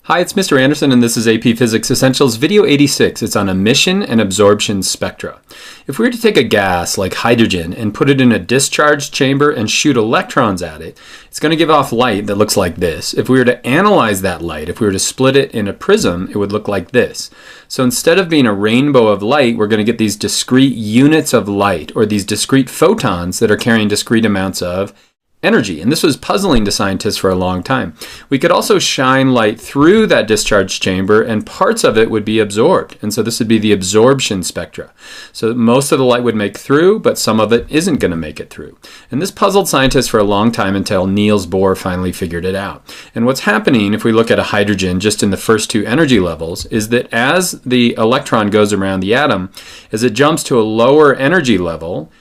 Hi, it's Mr. Anderson, and this is AP Physics Essentials Video 86. It's on emission and absorption spectra. If we were to take a gas like hydrogen and put it in a discharge chamber and shoot electrons at it, it's going to give off light that looks like this. If we were to analyze that light, if we were to split it in a prism, it would look like this. So instead of being a rainbow of light, we're going to get these discrete units of light, or these discrete photons that are carrying discrete amounts of energy. And this was puzzling to scientists for a long time. We could also shine light through that discharge chamber and parts of it would be absorbed. And so this would be the absorption spectra. So most of the light would make through, but some of it isn't going to make it through. And this puzzled scientists for a long time until Niels Bohr finally figured it out. And what's happening if we look at a hydrogen just in the first two energy levels is that as the electron goes around the atom, as it jumps to a lower energy level,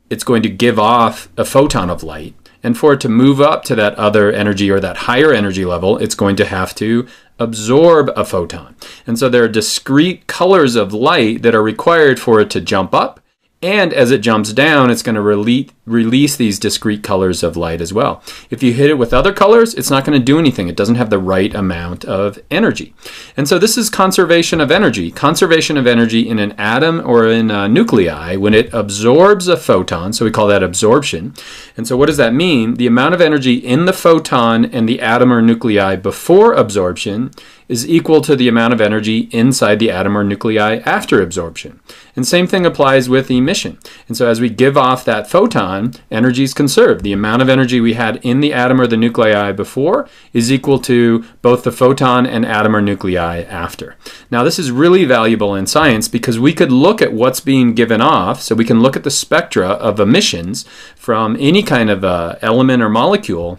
it's going to give off a photon of light. And for it to move up to that other energy or that higher energy level, it's going to have to absorb a photon. And so there are discrete colors of light that are required for it to jump up. And as it jumps down, it's going to release these discrete colors of light as well. If you hit it with other colors, it's not going to do anything. It doesn't have the right amount of energy. And so this is conservation of energy. Conservation of energy in an atom or in a nuclei when it absorbs a photon. So we call that absorption. And so what does that mean? The amount of energy in the photon and the atom or nuclei before absorption is equal to the amount of energy inside the atom or nuclei after absorption. And same thing applies with emission. And so as we give off that photon, energy is conserved. The amount of energy we had in the atom or the nuclei before is equal to both the photon and atom or nuclei after. Now this is really valuable in science because we could look at what's being given off, so we can look at the spectra of emissions from any kind of element or molecule,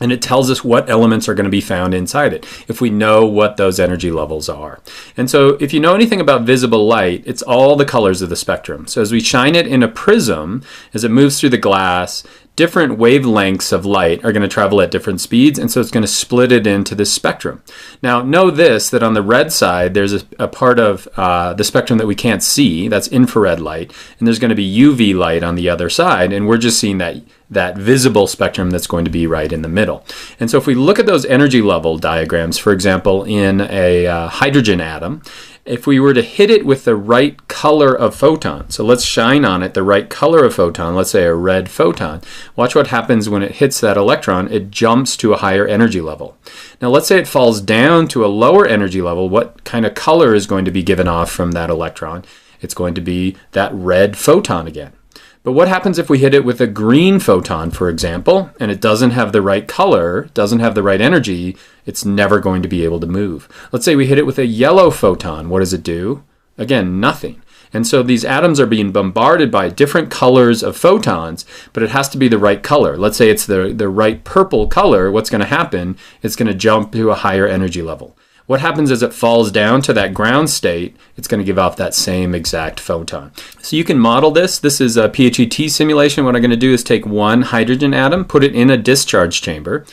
and it tells us what elements are going to be found inside it if we know what those energy levels are. And so if you know anything about visible light, it's all the colors of the spectrum. So as we shine it in a prism, as it moves through the glass, different wavelengths of light are going to travel at different speeds, and so it's going to split it into this spectrum. Now know this, that on the red side there's a part of the spectrum that we can't see, that's infrared light, and there's going to be UV light on the other side, and we're just seeing that visible spectrum that's going to be right in the middle. And so if we look at those energy level diagrams, for example in a hydrogen atom, if we were to hit it with the right color of photon, so let's shine on it the right color of photon, let's say a red photon, watch what happens when it hits that electron. It jumps to a higher energy level. Now let's say it falls down to a lower energy level. What kind of color is going to be given off from that electron? It's going to be that red photon again. But what happens if we hit it with a green photon, for example, and it doesn't have the right color, doesn't have the right energy? It's never going to be able to move. Let's say we hit it with a yellow photon. What does it do? Again, nothing. And so these atoms are being bombarded by different colors of photons, but it has to be the right color. Let's say it's the right purple color. What's going to happen? It's going to jump to a higher energy level. What happens as it falls down to that ground state? It's going to give off that same exact photon. So you can model this. This is a PHET simulation. What I'm going to do is take one hydrogen atom, put it in a discharge chamber.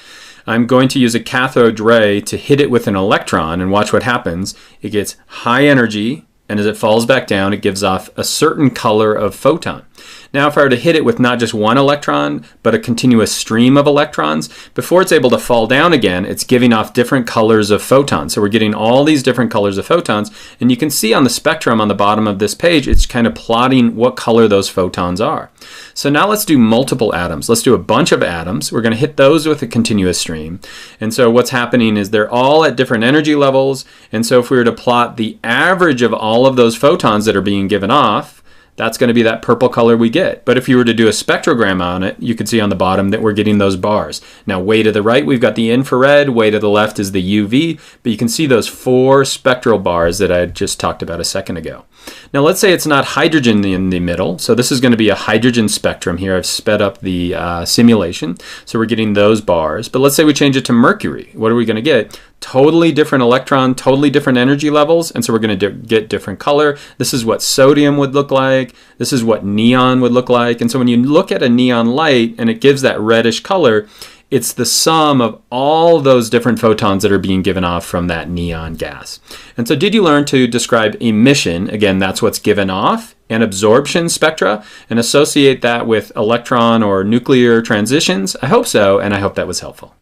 I'm going to use a cathode ray to hit it with an electron, and watch what happens. It gets high energy, and as it falls back down, it gives off a certain color of photon. Now if I were to hit it with not just one electron, but a continuous stream of electrons, before it's able to fall down again, it's giving off different colors of photons. So we're getting all these different colors of photons, and you can see on the spectrum on the bottom of this page, it's kind of plotting what color those photons are. So now let's do multiple atoms. Let's do a bunch of atoms. We're going to hit those with a continuous stream. And so what's happening is they're all at different energy levels, and so if we were to plot the average of all of those photons that are being given off, that's going to be that purple color we get. But if you were to do a spectrogram on it, you could see on the bottom that we're getting those bars. Now way to the right we've got the infrared, way to the left is the UV, but you can see those four spectral bars that I just talked about a second ago. Now let's say it's not hydrogen in the middle, so this is going to be a hydrogen spectrum here. I've sped up the simulation, so we're getting those bars. But let's say we change it to mercury. What are we going to get? Totally different electron, totally different energy levels, and so we're going to get different color. This is what sodium would look like. This is what neon would look like. And so when you look at a neon light and it gives that reddish color, it's the sum of all those different photons that are being given off from that neon gas. And so did you learn to describe emission, again that's what's given off, and absorption spectra, and associate that with electron or nuclear transitions? I hope so, and I hope that was helpful.